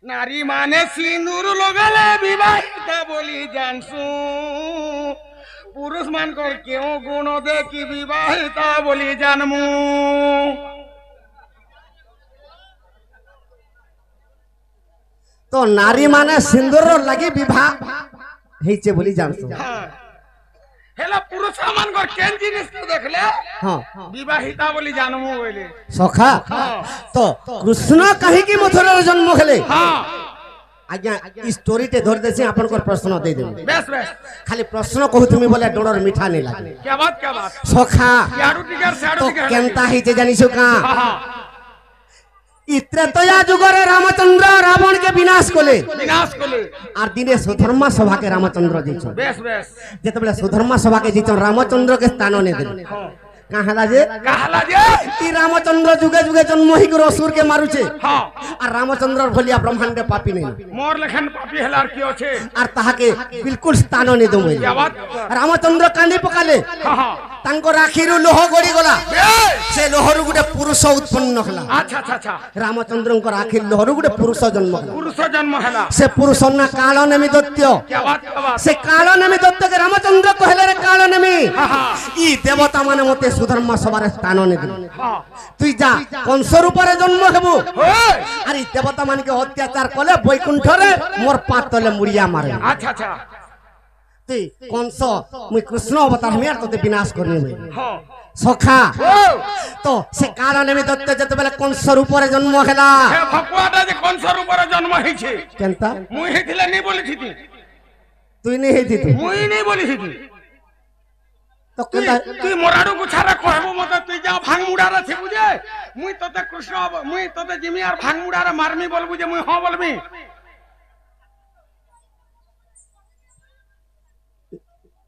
नारी माने सिंदूर लगाले विवाहिता बोली जानसु पुरुष मान को क्यों गुण दे कि विवाहिता बोली जानमु तो नारी माने सिंदूर लगी विवाह हेचे बोली जानसु हेला पुरुष मान को केन जिनिस को देखले हां विवाहिता बोली जानमु बोले सखा तो कृष्ण कहि की मथुरा जन्म हेले हां आज्ञा स्टोरी टे धर देसी आपन को प्रश्न दे दे बेस बेस खाली प्रश्न कहू तुमी बोले डोडर मीठा नहीं लागे क्या बात सखा याडू टिकर साडू तो टिकर केनता हिते जानिसु का हां त्रेतया जुगरे रामचंद्र रावण के विनाश कोले आर दिने सुधर्मा सभा के रामचंद्र जीछो बेस बेस जेतबेले सुधर्मा सभा के जीछो रामचंद्र के स्थान ने दे कहला जे ई रामचंद्र जुगे जुगे जन्म ही कर असुर के मारुचे हां आर रामचंद्र भलिया ब्रह्मांड पापी नहीं मोर लखन पापी हलार कियो छे आर ताहा के बिल्कुल स्थान ने दो क्या बात रामचंद्र कांदी पकाले हां तांको राखीरु लोह गड़ी गला से लोहरु गुटे पुरुष उत्पन्न हला अच्छा अच्छा अच्छा रामचंद्र को राखी लोहरु गुटे पुरुष जन्म हला से पुरुष ना काल नेमि दत्य क्या बात से काल नेमि दत्य के रामचंद्र कहले रे काल नेमि ई देवता माने मते सुधर्मा सभारे स्थान ने दे हां तुई जा कंस रूप रे जन्म हेबु अरे देवता मान के अत्याचार कले बैकुंठ रे मोर पात तले मुड़िया मारे अच्छा अच्छा ते कंस मुई कृष्ण अवतार मेर तते विनाश करने में हां सखा तो से काल नेमि दत्त जते बेले कंस रूप रे जन्म हेला हे भगवाटा जे कंस रूप रे जन्म हे छे केनता मुई हेथिले नहीं बोली थी तुई नहीं हेथि तू मुई नहीं बोली थी तो केनता तू मोराडू गुछारा कहबो मते तू जा भांग मुडारा छे बुझे मुई तते कृष्ण मुई तते जिमी आर भांग मुडारा मारमी बोलबु जे मुई हां बोलबी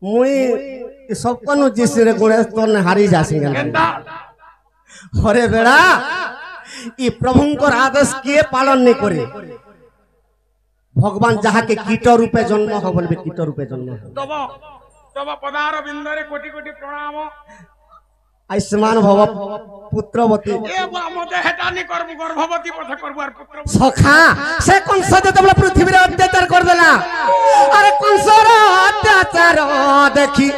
मुई सब कनु जिसरे गुणे तो ने हारी जासी केनता अरे बेड़ा ई प्रभुंकर आदेश के पालन नहीं करे भगवान जहा के कीट रूपे जन्म हो बोलबे कीट रूपे जन्म तब तब पदार बिंदरे कोटि कोटि प्रणाम आयुष्मान भव पुत्रवती ए बा मते हेटा नहीं करबु गर्भवती पथ करबु आर पुत्र सखा से कंस जतबले पृथ्वी रे अत्याचार कर देला अरे कंसर अत्याचार देखी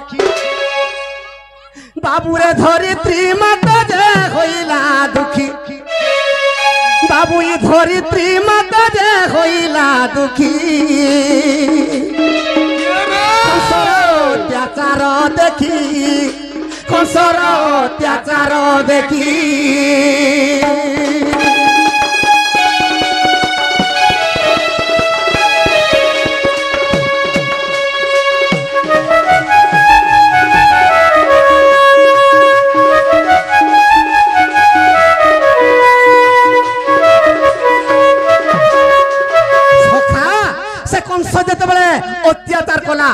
बाबू रे धरित्री माता जे होइला दुखी बाबू ई धरित्री माता जे होइला दुखी कंसर अत्याचार देखी कंसर अत्याचार देखी अत्याचार कला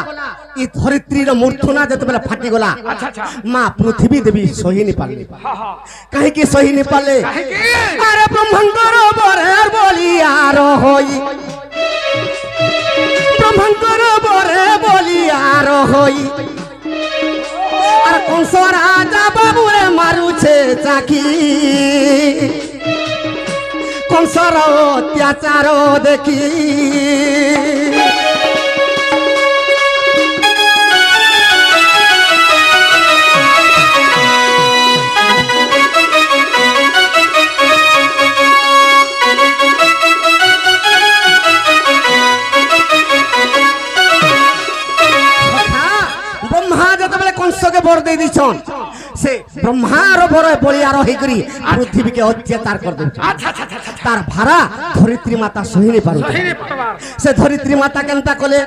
ई धरित्री मूर्धना जते बेला फाटी गला अच्छा अच्छा मां पृथ्वी देवी सही नहीं पाले हां हां काहे की सही नहीं पाले अरे ब्रह्मंकर बरे बलियार होई ब्रह्मंकर बरे बलियार होई अरे कंस राजा बाबू रे मारू छे चाकी कंसर अत्याचार देखी के बर दे दिछन से ब्रह्मार बर बलियार होई करी पृथ्वी के अत्याचार कर दे अच्छा अच्छा अच्छा तार भारा धरित्री माता सही नहीं पारु से धरित्री माता केनता कले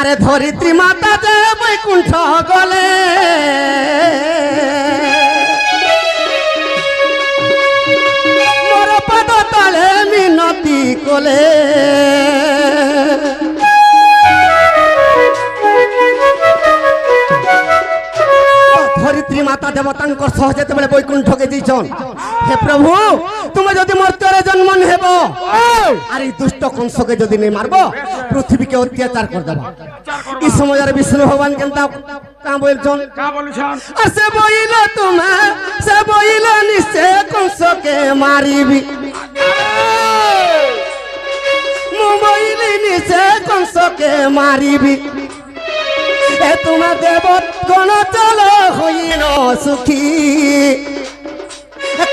अरे धरित्री माता जे बैकुंठ गले मोर पद तले मिनती कले धरित्री माता देवता सहजे तेज बैकुंठ के दीछन हे प्रभु तुम जदि मर्त्य जन्म हेबो अरे दुष्ट कंस के जदि नहीं मारबो पृथ्वी के अत्याचार कर देबो इस समय विष्णु भगवान केनता का बोलछन से बोइलो तुमे से बोइलो निश्चय कंस के मारीबी সে কংসকে মারিবি এ তোমা দেবত কোন চলো হইন সুখী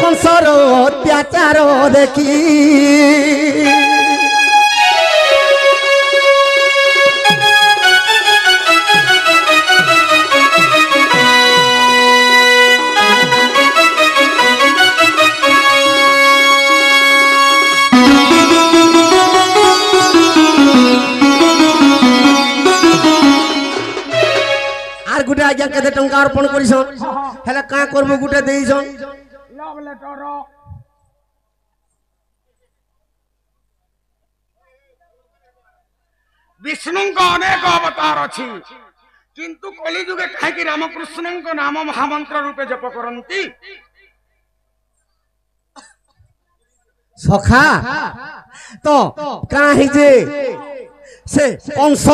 কংসর অত্যাচার দেখি আর গুটে আজ্ঞা কেতে টঙ্কা অর্পণ করিছন হেলে কাঁ করবো গুটে দেইছন লভ লেটর বিষ্ণুଙ୍କ ଅନେକ ଅବତାର ଅଛି କିନ୍ତୁ କଳିଯୁଗେ କାହିଁକି ରାମକୃଷ୍ଣଙ୍କ ନାମ ମହାମନ୍ତ୍ର ରୂପେ ଜପ କରନ୍ତି সখা তো কাহি যে সে কংস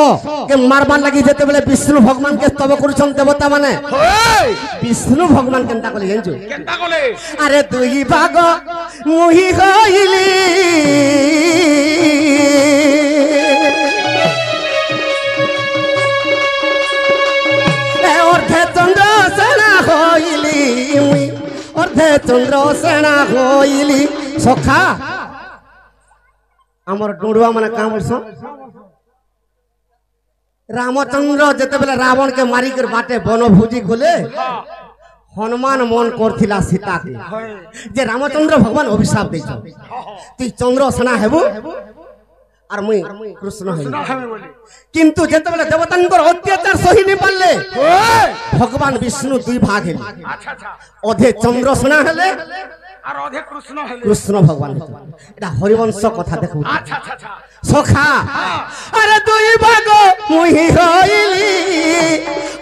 কে মারবার লাগি যেতে বলে বিষ্ণু ভগবান কে স্তব করছন দেবতা মানে বিষ্ণু ভগবান কেনতা কলি জানছো কেনতা কলে আরে দুই ভাগ মুহি হইলি অর্ধে চন্দ্র সেনা হইলি অর্ধে চন্দ্র সেনা হইলি সখা আমার ডুড়ুয়া মানে কাম বলছ রামচন্দ্র যেতেবেলে রাবণ কে মারিকর বাটে বনভোজি গলে হনুমান মন করছিলা সীতাকে যে রামচন্দ্র ভগবান অভিশাপ দিয়েছ তুই চন্দ্র সেনা হেবু আর মুই কৃষ্ণ হইব কিন্তু যেতেবেলে দেবতাঙ্কর অত্যাচার সহি নি পারলে ভগবান বিষ্ণু দুই ভাগ হেলে অধে চন্দ্র সেনা হেলে আর অধে কৃষ্ণ হেলে কৃষ্ণ ভগবান এটা হরিবংশ কথা দেখো আচ্ছা আচ্ছা আচ্ছা সখা আরে দুই ভাগ মুহি হইলি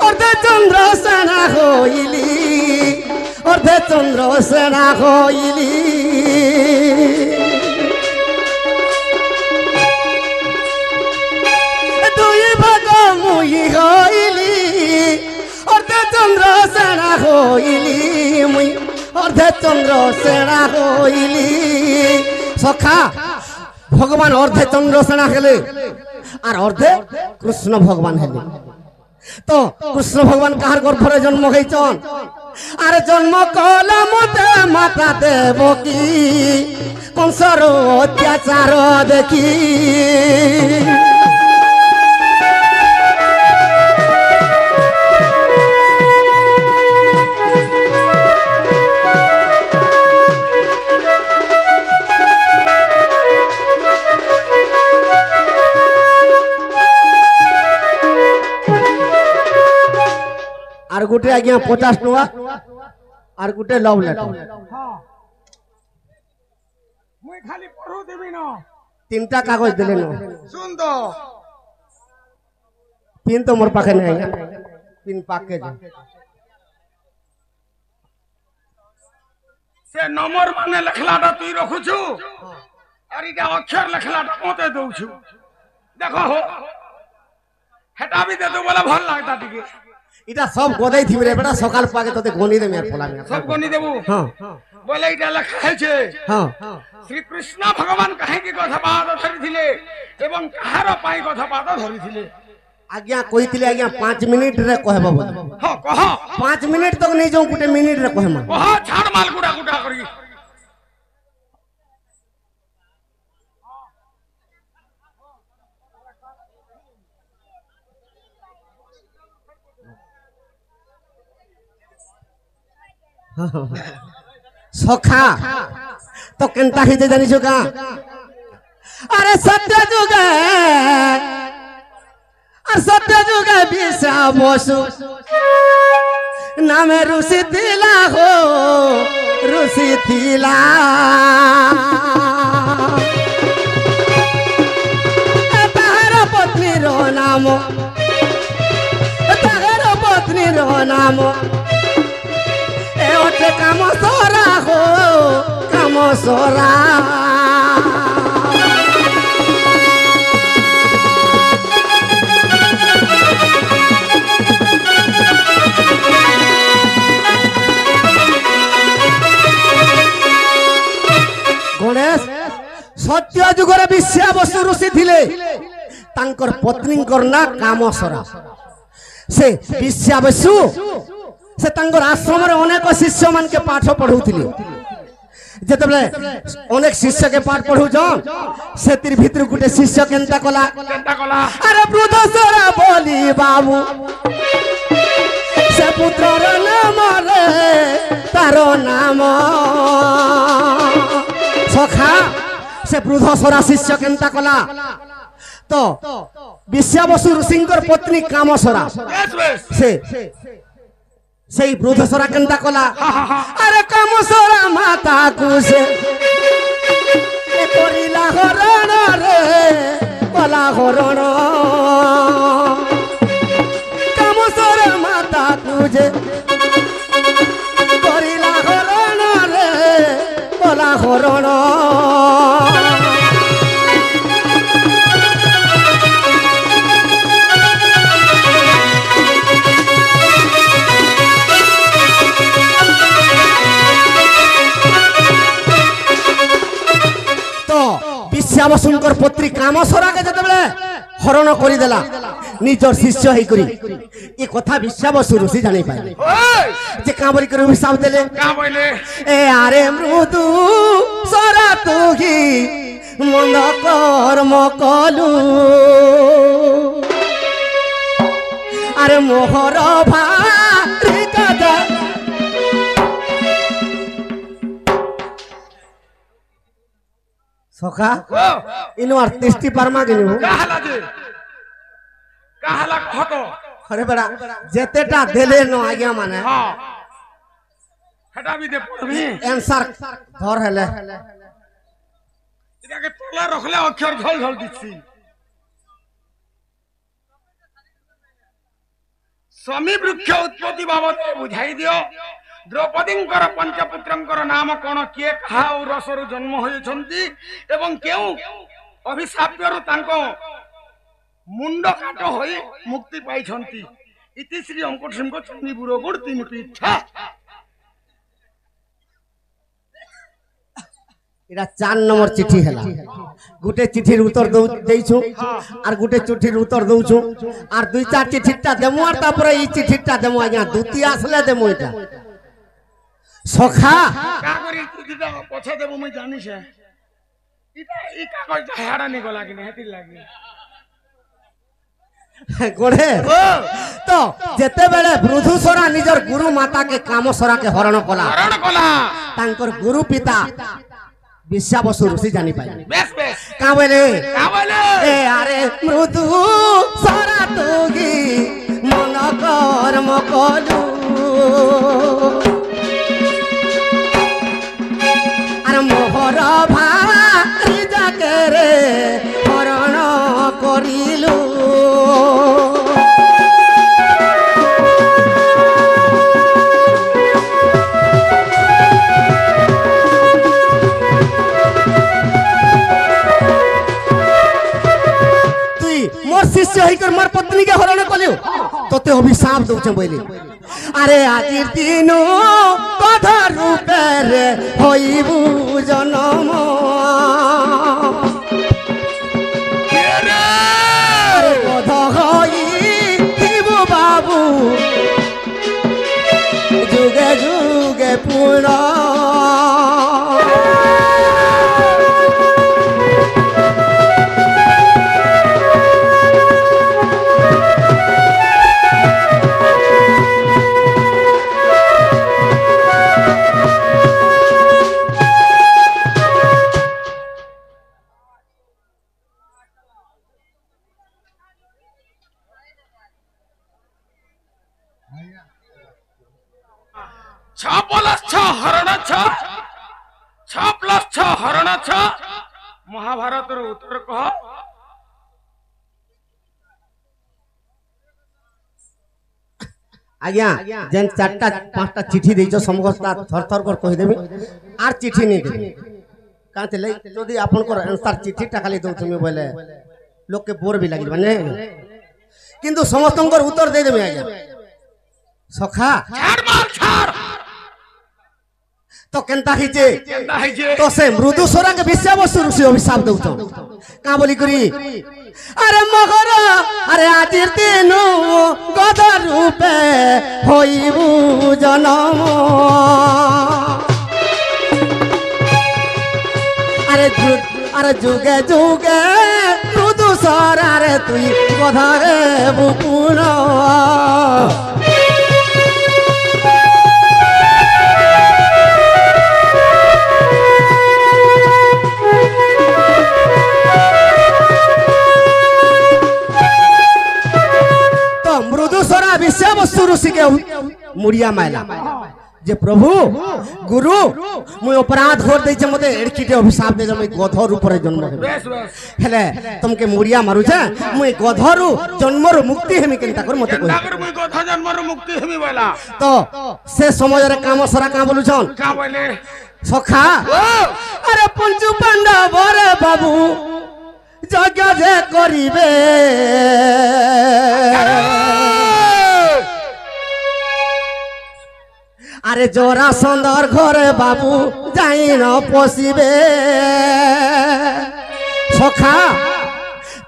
অর্ধে চন্দ্র সেনা হইলি অর্ধে চন্দ্র সেনা হইলি দুই ভাগ মুহি হইলি অর্ধে চন্দ্র সেনা হইলি মুই অর্ধে চন্দ্র সেনা হইলি সখা ভগবান অর্ধে চন্দ্র সেনা হেলে আর অর্ধে কৃষ্ণ ভগবান হেলে তো কৃষ্ণ ভগবান কাহার গর্ভরে জন্ম হয়েছন আর জন্ম কলা মতে মাতা দেব কি কংসর অত্যাচার দেখি আর গুটে আজ্ঞা 50 টাকা আর গুটে লভ লেটার মুই খালি পড়ু দেবি না তিনটা কাগজ দিলেন শুন তো পিন তো মোর পাখে নাই পিন পাকে সে নম্বর মানে লেখলাটা তুই রখুছু আর এটা অক্ষর লেখলাটা মতে দউছু দেখো হো হেটা বি দে তো বলে ভাল লাগতা টিকে এটা সব গদাই থিবে রে বেটা সকাল পাকে তোতে গনি দেমি আর ফলামি সব গনি দেবু হ্যাঁ বলে এটা লেখা হয়েছে হ্যাঁ শ্রীকৃষ্ণ ভগবান কাহিকি কথা পাদ ধরিছিলে এবং কাহার পাই কথা পাদ ধরিছিলে আজ্ঞা কইতিলে আজ্ঞা 5 মিনিট রে কহব বলে হ্যাঁ কহ 5 মিনিট তক নেই যাও গুটে মিনিট রে কহমা কহ ছাড় মাল গুড়া গুড়া করি সখা তো কেনতা হইতে জানিছো কা আরে সত্য যুগে আর সত্য যুগে বিশা বসু নামে ঋষি দিলা হো ঋষি দিলা তাহার পত্নীর নাম তাহার পত্নীর নাম ওঠে কাম সরা হো কাম সরা গণেশ সত্য যুগরে বিশ্বা বসু ঋষি থিলে तांकर पत्नींकर ना कामसरा से विश्याबसु से तांकर आश्रम रे अनेक शिष्य मान के पाठ पढ़ौथिले जेतबले अनेक शिष्य के पाठ पढ़ू जन से तिर भीतर गुटे शिष्य केनता कला अरे वृद्धसरा बोली बाबू से पुत्रर नाम रे तारो नाम सखा से वृद्धसरा शिष्य केनता कला तो विश्याबसु ऋषिंकर पत्नी कामसरा से वृद्धसरा केनता कला अरे कामसरा माता को से ए करिला हरण रे कला हरण कामसरा माता को जे करिला हरण रे कला हरण विश्याबसुंकर पुत्री कामसरा के जतबले हरण करी देला निजर शिष्य हेई करी ए कथा विश्याबसु ऋषि जानि पाइले जे काबरी कर हिसाब देले का बोले ए आरे मृदु सरा तुही मंद कर्म कलु अरे मोहर भारी कदा सखा इनो आर्टिस्टी परमा किनु काहला जे काहला कहतो अरे बड़ा जेतेटा देले न आज्ञा माने हां हटा भी दे पढ़बी आंसर धर हेले इटा के तोला रखले अक्षर झल झल दिछि स्वामी वृक्ष उत्पत्ति बाबत बुझाई दियो द्रौपदींकर पंचपुत्रंकर नाम कोन किए कहा और रसरु जन्म होइछंती एवं केउ अभिशाप्यरु तांको मुंड काट होई मुक्ति पाइछंती इति श्री अंकुट सिंह चन्नी बुरो गुड़ तीन पीठा इरा 4 नंबर चिट्ठी हैला गुटे चिट्ठीर उत्तर देइछु आर गुटे चिट्ठीर उत्तर दउछु आर दुई चार चिट्ठीटा देमु आर तापर ई चिट्ठीटा देमु आज्ञा दुती आसले देमु इटा सखा का करी चिट्ठीटा पछे देबो मैं जानि से इटा ई कागज हाड़ा नि गला कि हेति लागि गोड़े तो जेते बेले वृद्धसरा निजर गुरु माता के कामसरा के हरण कला तांकर गुरु पिता विश्याबसु ऋषि जानि पाइले बेस बेस का बोले ए अरे मृदु सरा तुगी मन कर्म कलु अरे मोहर भारी जाके रे हरण करिलु शिष्य होकर मोर पत्नी के हरण कलियो तोते अभिशाप दउछ बोले अरे आज दिन कथा रूपे रे होइबु जन्म अरे कथा होइबु बाबू जुगे जुगे पूरा महाभारत रो उत्तर कह आज्ञा जेन 4टा 5टा चिट्ठी देइछो समगस्ता थर थर कर कहि देबे आर चिट्ठी नै देबे काते ले जदी आपन को आंसर चिट्ठीटा खाली दउछु मैं बोले लोग के बोर भी लागिल माने किंतु समस्तंकर उत्तर दे देबे आज्ञा सखा छाड़ मार छाड़ तो केनता हिजे केनता है तो से मृदु सोरा के विषय वस्तु ऋषि अभिशाप दउछ का बोली करी अरे मगर अरे आजिर दिनु गद रूपे होइबु जनम अरे जुगे जुगे मृदु सोरा रे तुई गधा रे बुपुन विषय वस्तु ऋषि के मुड़िया मायला जे प्रभु गुरु मुई अपराध कर दैछे मते एडकीटे अभिशाप दे मैं गध रूप रे जन्म हेले तुमके मुड़िया मारू छे मुई गध रु जन्म रु मुक्ति हेमी केनता कर मते केनता कर मुई गध जन्म रु मुक्ति हेमी बोला तो से समय रे काम सरा का बोलु छन का बोले सखा अरे पंचु पांडव रे बाबू जग जे करिवे अरे जोरा सुंदर घरे बाबू जाई न पशिबे सखा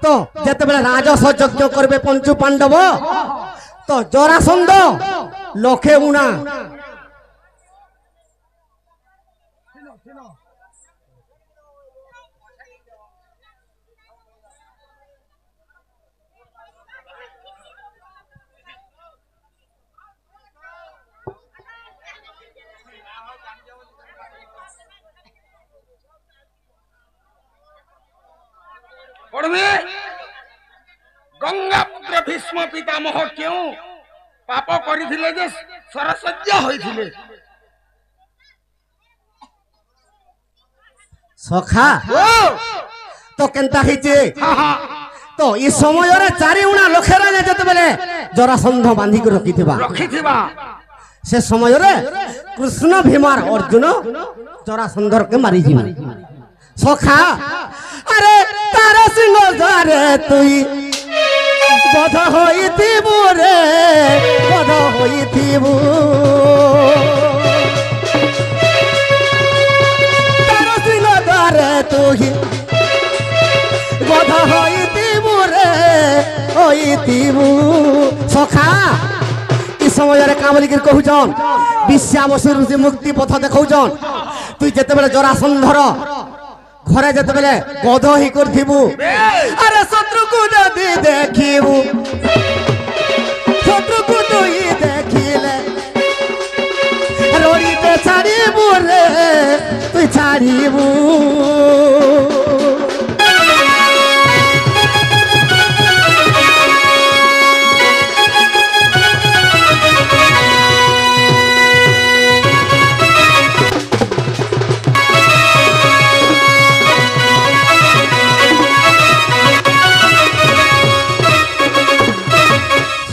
तो जेते बेले राजस्व यज्ञ करबे पंचु पांडव तो जोरा सुंदर लखे उना गंगा पुत्र भीष्म पितामह क्यों पाप करिथिले जे सरसज्जा होइथिले सखा तो केनता हिचे तो ई समय रे चारि उणा लखे राजा जते बेले जरासंध बांधी के रखिथिबा से समय रे कृष्ण भीमार अर्जुन जरासंधर के मारी जीवा सखा अरे तार सिंह द्वारे तुई बध होइथिबु रे बध होइथिबु तार सिंह द्वारे तुई बध होइथिबु रे होइथिबु सखा ई समय रे कामली के कहउजन विश्वावसुर से मुक्ति पथ देखौजन तुई जते बेले जरासंधर घरे जते बेले गध ही करथिबु अरे शत्रु को जदी देखिबु शत्रु को तुई देखिले रोड़ी ते छाड़ीबु रे तुई छाड़ीबु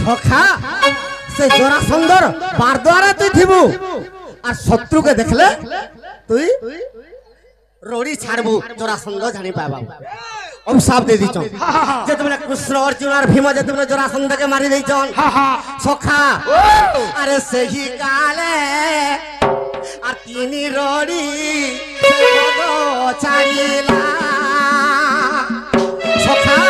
सखा से जोरा सुंदर बार द्वारा तुई थिबु और शत्रु के देखले तुई रोड़ी छाड़बु जोरा सुंदर जानि पाबा अभिशाप दे दिचन जते बेले कृष्ण अर्जुन और भीम जते बेले जोरा सुंदर के मारी देचन सखा अरे सही काले आ तीनी रोड़ी गद छाड़िला सखा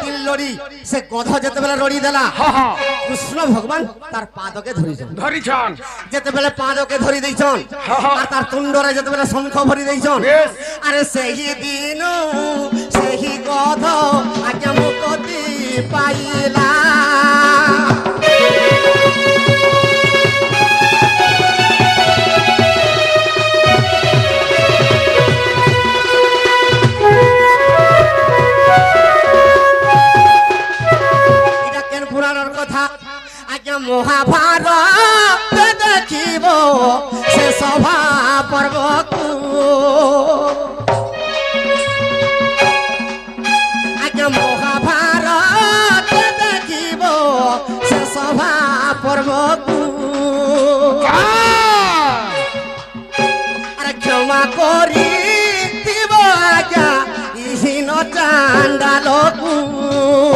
तीन लोड़ी से गध जते बेले रोड़ी देला कृष्ण भगवान तार पाद के धरिछन जते बेले पाद के धरि दैछन आ तार तुंड रे जते बेले शंख भरि दैछन अरे सेही दिन सेही गध आज्ञा मुक्ति पाइला महाभारत देखिब से सभा पर्व को आज्ञा महाभारत देखिब से सभा पर्व को अरे क्षमा करी दिब आज्ञा इहिन चांडाल को